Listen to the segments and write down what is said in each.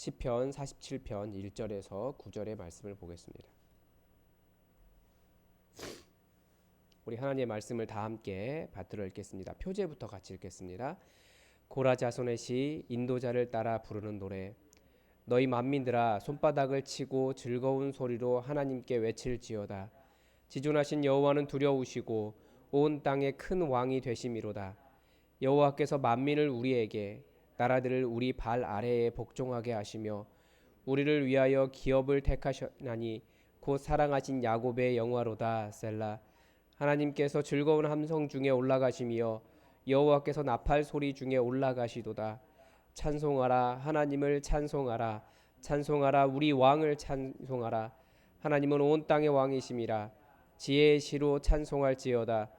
시편 47편 1절에서 9절의 말씀을 보겠습니다. 우리 하나님의 말씀을 다 함께 받들어 읽겠습니다. 표제부터 같이 읽겠습니다. 고라 자손의 시 인도자를 따라 부르는 노래. 너희 만민들아 손바닥을 치고 즐거운 소리로 하나님께 외칠지어다. 지존하신 여호와는 두려우시고 온 땅의 큰 왕이 되심이로다. 여호와께서 만민을 우리에게 나라들을 우리 발 아래에 복종하게 하시며 우리를 위하여 기업을 택하셨나니 곧 사랑하신 야곱의 영화로다. 셀라. 하나님께서 즐거운 함성 중에 올라가시며 여호와께서 나팔 소리 중에 올라가시도다. 찬송하라 하나님을 찬송하라. 찬송하라 우리 왕을 찬송하라. 하나님은 온 땅의 왕이심이라. 지혜의 시로 찬송할지어다.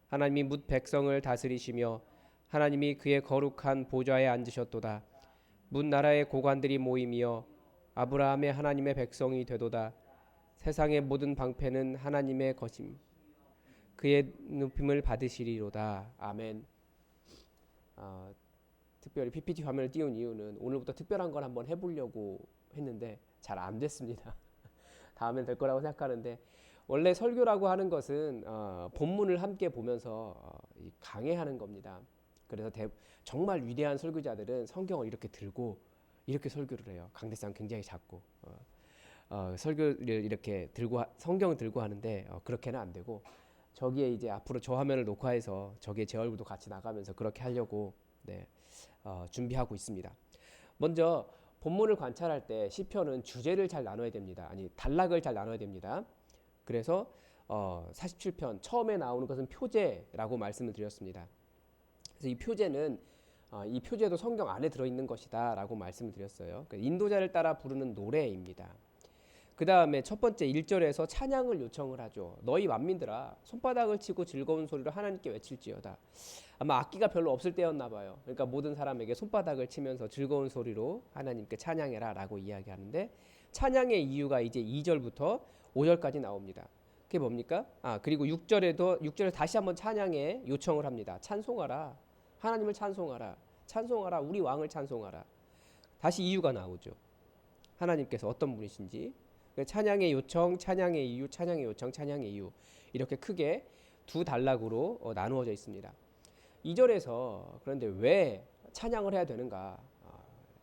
하나님이 뭇 백성을 다스리시며 하나님이 그의 거룩한 보좌에 앉으셨도다. 뭇 나라의 고관들이 모이며 아브라함의 하나님의 백성이 되도다. 세상의 모든 방패는 하나님의 것임. 그의 높임을 받으시리로다. 아멘. 특별히 PPT 화면을 띄운 이유는 오늘부터 특별한 걸 한번 해보려고 했는데 잘 안 됐습니다. 다음엔 될 거라고 생각하는데, 원래 설교라고 하는 것은 본문을 함께 보면서 강해하는 겁니다. 그래서 정말 위대한 설교자들은 성경을 이렇게 들고 이렇게 설교를 해요. 강대상 굉장히 작고 설교를 이렇게 들고 성경을 들고 하는데 그렇게는 안 되고, 저기에 이제 앞으로 저 화면을 녹화해서 저기에 제 얼굴도 같이 나가면서 그렇게 하려고 준비하고 있습니다. 먼저 본문을 관찰할 때 시편은 주제를 잘 나눠야 됩니다. 아니, 단락을 잘 나눠야 됩니다. 그래서 47편 처음에 나오는 것은 표제라고 말씀을 드렸습니다. 그래서 이 표제는 이 표제도 성경 안에 들어있는 것이다 라고 말씀을 드렸어요. 그러니까 인도자를 따라 부르는 노래입니다. 그 다음에 첫 번째 1절에서 찬양을 요청을 하죠. 너희 만민들아 손바닥을 치고 즐거운 소리로 하나님께 외칠지어다. 아마 악기가 별로 없을 때였나 봐요. 그러니까 모든 사람에게 손바닥을 치면서 즐거운 소리로 하나님께 찬양해라 라고 이야기하는데, 찬양의 이유가 이제 2절부터 5절까지 나옵니다. 그게 뭡니까? 그리고 6절에 다시 한번 찬양의 요청을 합니다. 찬송하라. 하나님을 찬송하라. 찬송하라. 우리 왕을 찬송하라. 다시 이유가 나오죠. 하나님께서 어떤 분이신지. 찬양의 요청, 찬양의 이유, 찬양의 요청, 찬양의 이유, 이렇게 크게 두 단락으로 나누어져 있습니다. 2절에서 그런데 왜 찬양을 해야 되는가?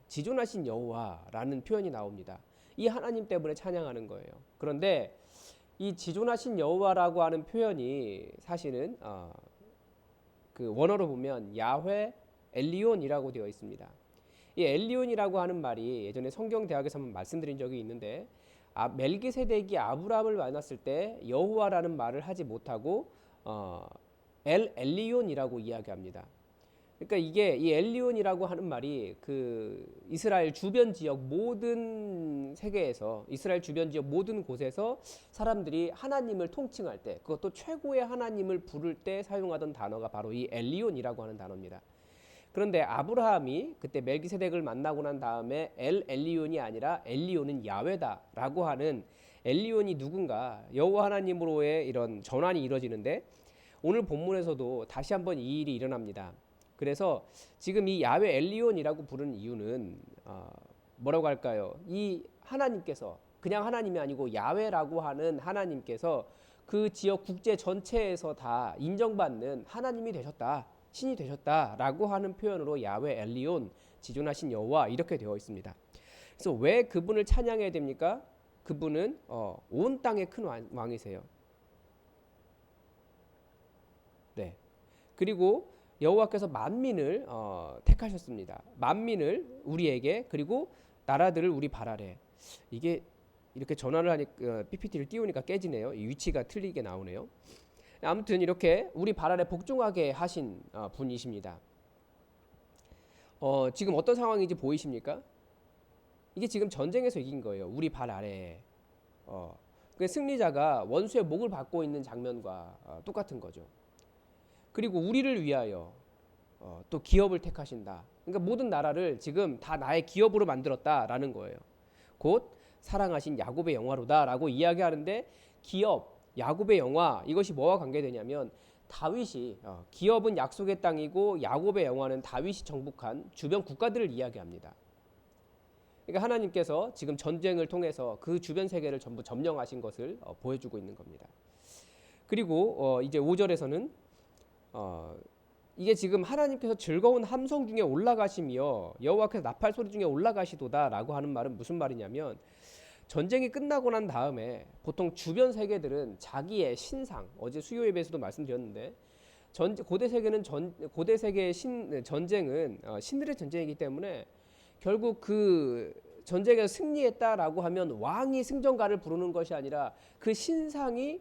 지존하신 여호와라는 표현이 나옵니다. 이 하나님 때문에 찬양하는 거예요. 그런데 이 지존하신 여호와라고 하는 표현이 사실은 그 원어로 보면 야훼 엘리온이라고 되어 있습니다. 이 엘리온이라고 하는 말이 예전에 성경대학에서 한번 말씀드린 적이 있는데, 멜기세덱이 아브라함을 만났을 때 여호와라는 말을 하지 못하고 엘 엘리온이라고 이야기합니다. 그러니까 이게 이 엘리온이라고 하는 말이 그 이스라엘 주변 지역 모든 세계에서, 이스라엘 주변 지역 모든 곳에서 사람들이 하나님을 통칭할 때, 그것도 최고의 하나님을 부를 때 사용하던 단어가 바로 이 엘리온이라고 하는 단어입니다. 그런데 아브라함이 그때 멜기세덱을 만나고 난 다음에 엘리온이 아니라 엘리온은 야훼다라고 하는, 엘리온이 누군가 여호와 하나님으로의 이런 전환이 이루어지는데, 오늘 본문에서도 다시 한번 이 일이 일어납니다. 그래서 지금 이 야훼 엘리온이라고 부르는 이유는 뭐라고 할까요? 이 하나님께서 그냥 하나님이 아니고 야훼라고 하는 하나님께서 그 지역 국제 전체에서 다 인정받는 하나님이 되셨다, 신이 되셨다라고 하는 표현으로 야훼 엘리온, 지존하신 여호와 이렇게 되어 있습니다. 그래서 왜 그분을 찬양해야 됩니까? 그분은 온 땅의 큰 왕이세요. 네. 그리고 여호와께서 만민을 택하셨습니다. 만민을 우리에게, 그리고 나라들을 우리 발 아래. 이게 이렇게 전환을 하니까 PPT를 띄우니까 깨지네요. 이 위치가 틀리게 나오네요. 아무튼 이렇게 우리 발 아래 복종하게 하신 분이십니다. 지금 어떤 상황인지 보이십니까? 이게 지금 전쟁에서 이긴 거예요. 우리 발 아래에. 그 승리자가 원수의 목을 받고 있는 장면과 똑같은 거죠. 그리고 우리를 위하여 또 기업을 택하신다. 그러니까 모든 나라를 지금 다 나의 기업으로 만들었다라는 거예요. 곧 사랑하신 야곱의 영화로다라고 이야기하는데, 기업, 야곱의 영화, 이것이 뭐와 관계되냐면 다윗이 기업은 약속의 땅이고 야곱의 영화는 다윗이 정복한 주변 국가들을 이야기합니다. 그러니까 하나님께서 지금 전쟁을 통해서 그 주변 세계를 전부 점령하신 것을 보여주고 있는 겁니다. 그리고 이제 5절에서는 이게 지금 하나님께서 즐거운 함성 중에 올라가시며 여호와께서 나팔 소리 중에 올라가시도다라고 하는 말은 무슨 말이냐면, 전쟁이 끝나고 난 다음에 보통 주변 세계들은 자기의 신상, 어제 수요 예배에서도 말씀드렸는데, 고대 세계의 전쟁은 신들의 전쟁이기 때문에 결국 그 전쟁에서 승리했다라고 하면 왕이 승전가를 부르는 것이 아니라 그 신상이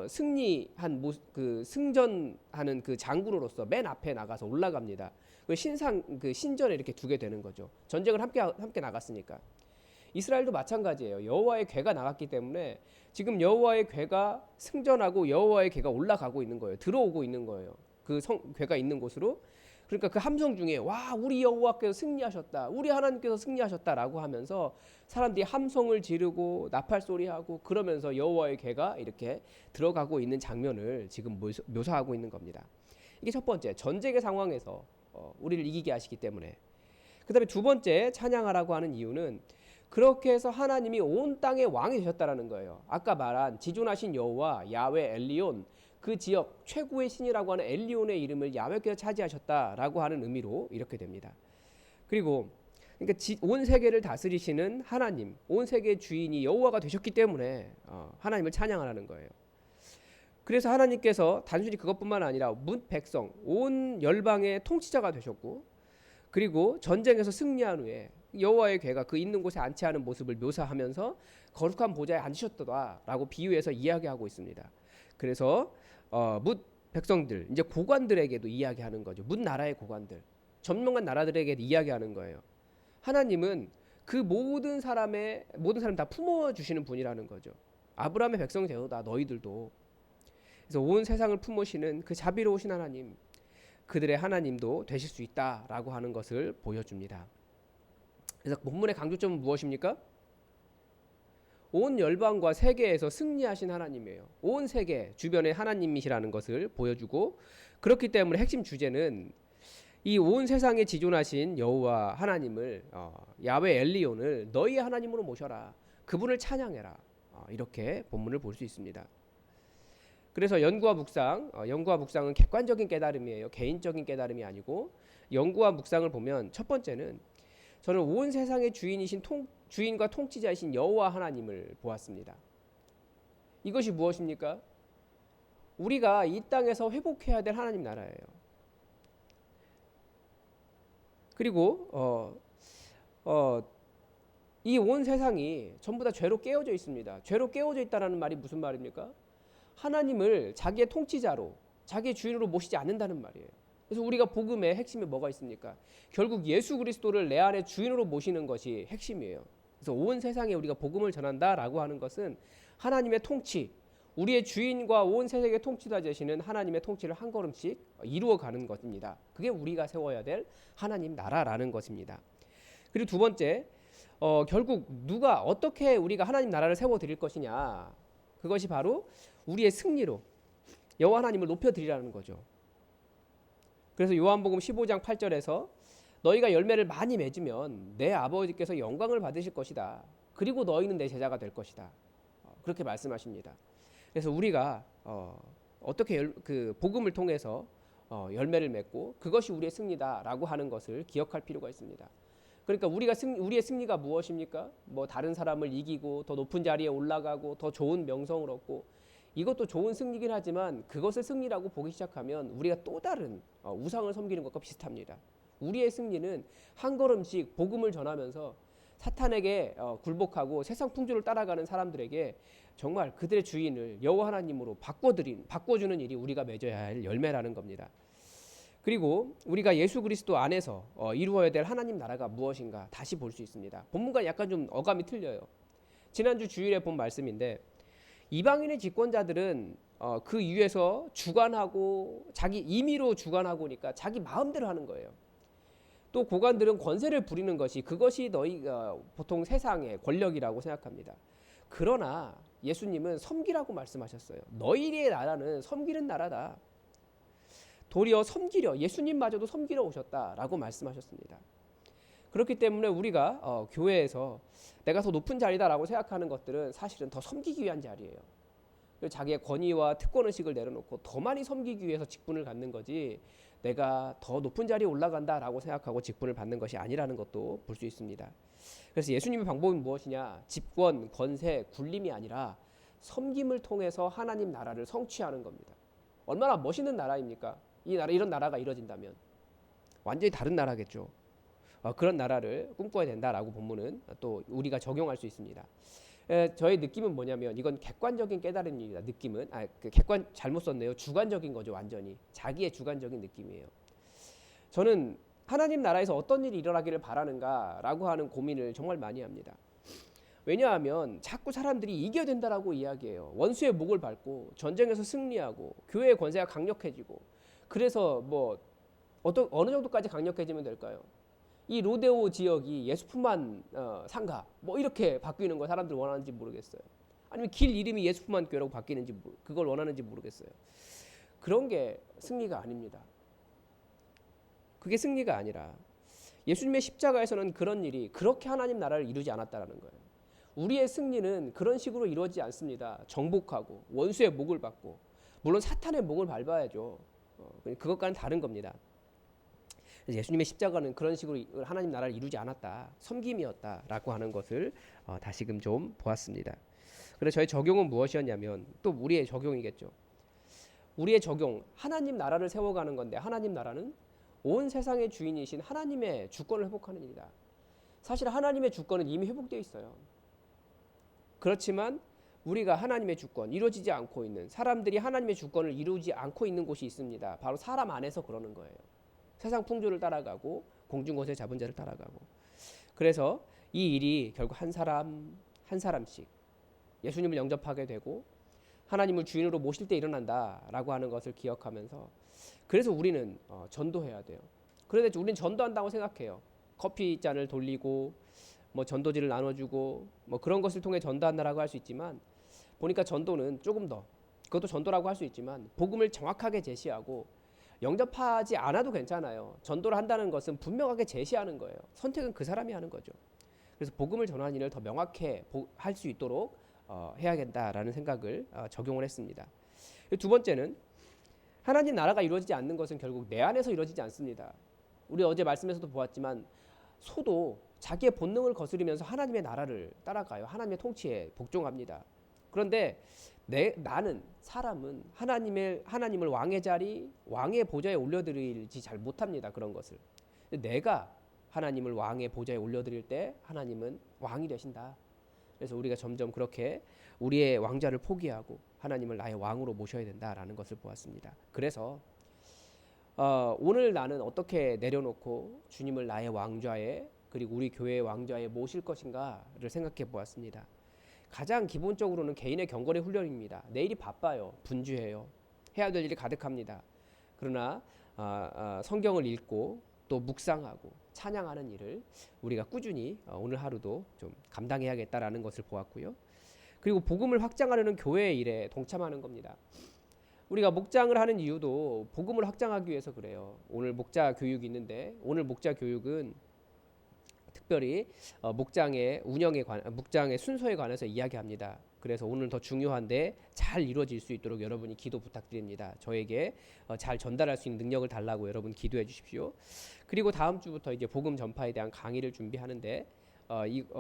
승리한 그 승전하는 그 장군으로서 맨 앞에 나가서 올라갑니다. 그 신전에 이렇게 두게 되는 거죠. 전쟁을 함께 나갔으니까. 이스라엘도 마찬가지예요. 여호와의 궤가 나갔기 때문에 지금 여호와의 궤가 승전하고 여호와의 궤가 올라가고 있는 거예요. 들어오고 있는 거예요. 그 궤가 있는 곳으로. 그러니까 그 함성 중에 와, 우리 여호와께서 승리하셨다, 우리 하나님께서 승리하셨다라고 하면서 사람들이 함성을 지르고 나팔 소리하고 그러면서 여호와의 궤가 이렇게 들어가고 있는 장면을 지금 묘사하고 있는 겁니다. 이게 첫 번째, 전쟁의 상황에서 우리를 이기게 하시기 때문에. 그 다음에 두 번째, 찬양하라고 하는 이유는 그렇게 해서 하나님이 온 땅의 왕이 되셨다라는 거예요. 아까 말한 지존하신 여호와 야훼 엘리온, 그 지역 최고의 신이라고 하는 엘리온의 이름을 야훼께서 차지하셨다라고 하는 의미로 이렇게 됩니다. 그리고 그러니까 온 세계를 다스리시는 하나님, 온 세계의 주인이 여호와가 되셨기 때문에 하나님을 찬양하라는 거예요. 그래서 하나님께서 단순히 그것뿐만 아니라 문 백성, 온 열방의 통치자가 되셨고, 그리고 전쟁에서 승리한 후에 여호와의 궤가 그 있는 곳에 안치하는 모습을 묘사하면서 거룩한 보좌에 앉으셨다라고 비유해서 이야기하고 있습니다. 그래서 뭇 백성들, 이제 고관들에게도 이야기하는 거죠. 뭇 나라의 고관들, 점령한 나라들에게도 이야기하는 거예요. 하나님은 그 모든 사람 다 품어주시는 분이라는 거죠. 아브라함의 백성 되어다 너희들도. 그래서 온 세상을 품으시는 그 자비로우신 하나님, 그들의 하나님도 되실 수 있다라고 하는 것을 보여줍니다. 그래서 본문의 강조점은 무엇입니까? 온 열방과 세계에서 승리하신 하나님이에요. 온 세계 주변에 하나님이시라는 것을 보여주고, 그렇기 때문에 핵심 주제는 이 온 세상에 지존하신 여호와 하나님을, 야훼 엘리온을 너희의 하나님으로 모셔라, 그분을 찬양해라, 이렇게 본문을 볼 수 있습니다. 그래서 연구와 묵상은 객관적인 깨달음이에요. 개인적인 깨달음이 아니고, 연구와 묵상을 보면 첫 번째는 저는 온 세상의 주인과 통치자이신 여호와 하나님을 보았습니다. 이것이 무엇입니까? 우리가 이 땅에서 회복해야 될 하나님 나라예요. 그리고 이 온 세상이 전부 다 죄로 깨어져 있습니다. 죄로 깨어져 있다는 말이 무슨 말입니까? 하나님을 자기의 통치자로, 자기의 주인으로 모시지 않는다는 말이에요. 그래서 우리가 복음의 핵심이 뭐가 있습니까? 결국 예수 그리스도를 내 안에 주인으로 모시는 것이 핵심이에요. 그래서 온 세상에 우리가 복음을 전한다라고 하는 것은 하나님의 통치, 우리의 주인과 온 세상의 통치자 되시는 하나님의 통치를 한 걸음씩 이루어가는 것입니다. 그게 우리가 세워야 될 하나님 나라라는 것입니다. 그리고 두 번째, 결국 누가 어떻게 우리가 하나님 나라를 세워드릴 것이냐, 그것이 바로 우리의 승리로 여호와 하나님을 높여드리라는 거죠. 그래서 요한복음 15장 8절에서 너희가 열매를 많이 맺으면 내 아버지께서 영광을 받으실 것이다, 그리고 너희는 내 제자가 될 것이다, 그렇게 말씀하십니다. 그래서 우리가 어떻게 그 복음을 통해서 열매를 맺고 그것이 우리의 승리다라고 하는 것을 기억할 필요가 있습니다. 그러니까 우리의 승리가 무엇입니까? 뭐 다른 사람을 이기고 더 높은 자리에 올라가고 더 좋은 명성을 얻고, 이것도 좋은 승리긴 하지만 그것을 승리라고 보기 시작하면 우리가 또 다른 우상을 섬기는 것과 비슷합니다. 우리의 승리는 한 걸음씩 복음을 전하면서 사탄에게 굴복하고 세상 풍조를 따라가는 사람들에게 정말 그들의 주인을 여호와 하나님으로 바꿔주는 일이 우리가 맺어야 할 열매라는 겁니다. 그리고 우리가 예수 그리스도 안에서 이루어야 될 하나님 나라가 무엇인가 다시 볼 수 있습니다. 본문과 약간 좀 어감이 틀려요. 지난주 주일에 본 말씀인데, 이방인의 집권자들은 그 위에서 주관하고 자기 임의로 주관하고니까 자기 마음대로 하는 거예요. 또 고관들은 권세를 부리는 그것이 너희가 보통 세상의 권력이라고 생각합니다. 그러나 예수님은 섬기라고 말씀하셨어요. 너희의 나라는 섬기는 나라다. 도리어 섬기려, 예수님마저도 섬기러 오셨다라고 말씀하셨습니다. 그렇기 때문에 우리가 교회에서 내가 더 높은 자리다라고 생각하는 것들은 사실은 더 섬기기 위한 자리예요. 자기의 권위와 특권의식을 내려놓고 더 많이 섬기기 위해서 직분을 갖는 거지, 내가 더 높은 자리에 올라간다라고 생각하고 직분을 받는 것이 아니라는 것도 볼 수 있습니다. 그래서 예수님의 방법은 무엇이냐? 집권, 권세, 굴림이 아니라 섬김을 통해서 하나님 나라를 성취하는 겁니다. 얼마나 멋있는 나라입니까? 이런 나라가 이루어진다면 완전히 다른 나라겠죠. 그런 나라를 꿈꿔야 된다라고 본문은 또 우리가 적용할 수 있습니다. 저의 느낌은 뭐냐면, 이건 객관적인 깨달음입니다. 느낌은 객관 잘못 썼네요. 주관적인 거죠. 완전히 자기의 주관적인 느낌이에요. 저는 하나님 나라에서 어떤 일이 일어나기를 바라는가라고 하는 고민을 정말 많이 합니다. 왜냐하면 자꾸 사람들이 이겨야 된다라고 이야기해요. 원수의 목을 밟고 전쟁에서 승리하고 교회의 권세가 강력해지고, 그래서 뭐 어느 정도까지 강력해지면 될까요? 이 로데오 지역이 예수품만 상가 뭐 이렇게 바뀌는 거 사람들 원하는지 모르겠어요. 아니면 길 이름이 예수품만 교회라고 바뀌는지 그걸 원하는지 모르겠어요. 그런 게 승리가 아닙니다. 그게 승리가 아니라 예수님의 십자가에서는 그런 일이 그렇게 하나님 나라를 이루지 않았다라는 거예요. 우리의 승리는 그런 식으로 이루어지지 않습니다. 정복하고 원수의 목을 받고, 물론 사탄의 목을 밟아야죠. 그것과는 다른 겁니다. 예수님의 십자가는 그런 식으로 하나님 나라를 이루지 않았다, 섬김이었다라고 하는 것을 다시금 좀 보았습니다. 그래서 저의 적용은 무엇이었냐면, 또 우리의 적용이겠죠. 우리의 적용, 하나님 나라를 세워가는 건데, 하나님 나라는 온 세상의 주인이신 하나님의 주권을 회복하는 일이다. 사실 하나님의 주권은 이미 회복되어 있어요. 그렇지만 우리가 하나님의 주권, 이루어지지 않고 있는, 사람들이 하나님의 주권을 이루지 않고 있는 곳이 있습니다. 바로 사람 안에서 그러는 거예요. 세상 풍조를 따라가고 공중권세 잡은 자를 따라가고. 그래서 이 일이 결국 한 사람씩 예수님을 영접하게 되고 하나님을 주인으로 모실 때 일어난다라고 하는 것을 기억하면서, 그래서 우리는 전도해야 돼요. 그런데 우리는 전도한다고 생각해요. 커피잔을 돌리고 뭐 전도지를 나눠주고 뭐 그런 것을 통해 전도한다라고 할 수 있지만, 보니까 전도는 조금 더, 그것도 전도라고 할 수 있지만 복음을 정확하게 제시하고, 영접하지 않아도 괜찮아요. 전도를 한다는 것은 분명하게 제시하는 거예요. 선택은 그 사람이 하는 거죠. 그래서 복음을 전하는 일을 더 명확히 할 수 있도록 해야겠다라는 생각을 적용을 했습니다. 두 번째는, 하나님 나라가 이루어지지 않는 것은 결국 내 안에서 이루어지지 않습니다. 우리 어제 말씀에서도 보았지만, 소도 자기의 본능을 거스르면서 하나님의 나라를 따라가요. 하나님의 통치에 복종합니다. 그런데 사람은 하나님을 왕의 자리, 왕의 보좌에 올려드리지 잘 못합니다. 그런 것을. 내가 하나님을 왕의 보좌에 올려드릴 때 하나님은 왕이 되신다. 그래서 우리가 점점 그렇게 우리의 왕좌를 포기하고 하나님을 나의 왕으로 모셔야 된다라는 것을 보았습니다. 그래서 오늘 나는 어떻게 내려놓고 주님을 나의 왕좌에, 그리고 우리 교회의 왕좌에 모실 것인가를 생각해 보았습니다. 가장 기본적으로는 개인의 경건의 훈련입니다. 내일이 바빠요. 분주해요. 해야 될 일이 가득합니다. 그러나 성경을 읽고 또 묵상하고 찬양하는 일을 우리가 꾸준히 오늘 하루도 좀 감당해야겠다라는 것을 보았고요. 그리고 복음을 확장하려는 교회의 일에 동참하는 겁니다. 우리가 목장을 하는 이유도 복음을 확장하기 위해서 그래요. 오늘 목자 교육이 있는데, 오늘 목자 교육은 특별히 목장의 순서에 관해서 이야기합니다. 그래서 오늘 더 중요한데 잘 이루어질 수 있도록 여러분이 기도 부탁드립니다. 저에게 잘 전달할 수 있는 능력을 달라고 여러분 기도해 주십시오. 그리고 다음 주부터 이제 복음 전파에 대한 강의를 준비하는데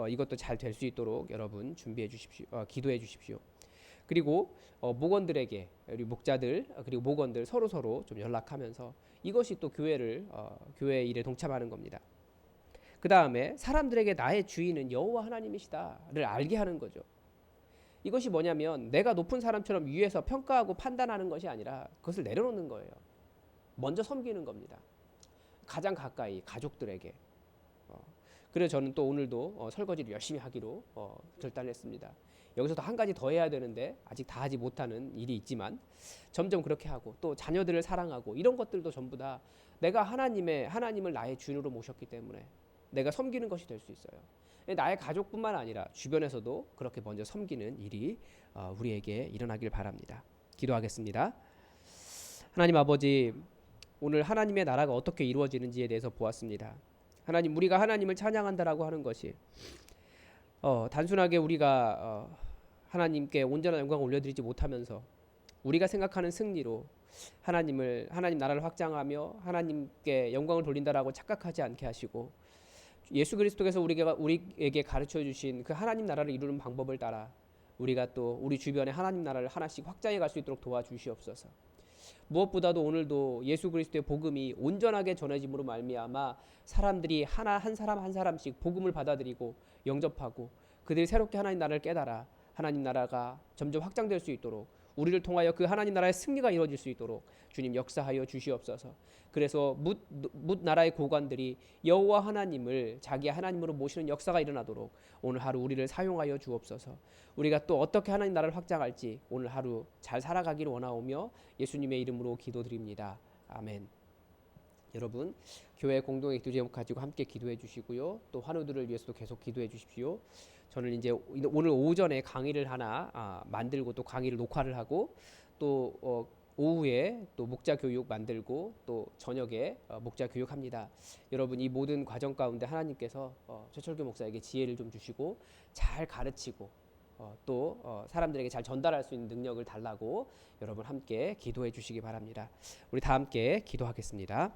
이것도 잘 될 수 있도록 여러분 준비해 주십시오. 기도해 주십시오. 그리고 목원들에게, 우리 목자들 그리고 목원들 서로 좀 연락하면서 이것이 또 교회 일에 동참하는 겁니다. 그 다음에 사람들에게 나의 주인은 여호와 하나님이시다를 알게 하는 거죠. 이것이 뭐냐면, 내가 높은 사람처럼 위에서 평가하고 판단하는 것이 아니라 그것을 내려놓는 거예요. 먼저 섬기는 겁니다. 가장 가까이 가족들에게. 그래서 저는 또 오늘도 설거지를 열심히 하기로 결단했습니다. 여기서도 한 가지 더 해야 되는데 아직 다 하지 못하는 일이 있지만, 점점 그렇게 하고, 또 자녀들을 사랑하고, 이런 것들도 전부 다 내가 하나님을 나의 주인으로 모셨기 때문에 내가 섬기는 것이 될 수 있어요. 나의 가족뿐만 아니라 주변에서도 그렇게 먼저 섬기는 일이 우리에게 일어나길 바랍니다. 기도하겠습니다. 하나님 아버지, 오늘 하나님의 나라가 어떻게 이루어지는지에 대해서 보았습니다. 하나님, 우리가 하나님을 찬양한다라고 하는 것이 단순하게 우리가 하나님께 온전한 영광을 올려드리지 못하면서 우리가 생각하는 승리로 하나님 나라를 확장하며 하나님께 영광을 돌린다라고 착각하지 않게 하시고, 예수 그리스도께서 우리에게 가르쳐 주신 그 하나님 나라를 이루는 방법을 따라 우리가 또 우리 주변에 하나님 나라를 하나씩 확장해 갈 수 있도록 도와주시옵소서. 무엇보다도 오늘도 예수 그리스도의 복음이 온전하게 전해짐으로 말미암아 사람들이 한 사람 한 사람씩 복음을 받아들이고 영접하고 그들이 새롭게 하나님 나라를 깨달아 하나님 나라가 점점 확장될 수 있도록, 우리를 통하여 그 하나님 나라의 승리가 이루어질 수 있도록 주님 역사하여 주시옵소서. 그래서 뭇 나라의 고관들이 여호와 하나님을 자기 하나님으로 모시는 역사가 일어나도록 오늘 하루 우리를 사용하여 주옵소서. 우리가 또 어떻게 하나님 나라를 확장할지 오늘 하루 잘 살아가기를 원하오며 예수님의 이름으로 기도드립니다. 아멘. 여러분, 교회 공동의 기도 제목 가지고 함께 기도해 주시고요. 또 환우들을 위해서도 계속 기도해 주십시오. 저는 이제 오늘 오전에 강의를 하나 만들고 또 강의를 녹화를 하고 또 오후에 또 목자 교육 만들고 또 저녁에 목자 교육합니다. 여러분, 이 모든 과정 가운데 하나님께서 최철규 목사에게 지혜를 좀 주시고 잘 가르치고 또 사람들에게 잘 전달할 수 있는 능력을 달라고 여러분 함께 기도해 주시기 바랍니다. 우리 다 함께 기도하겠습니다.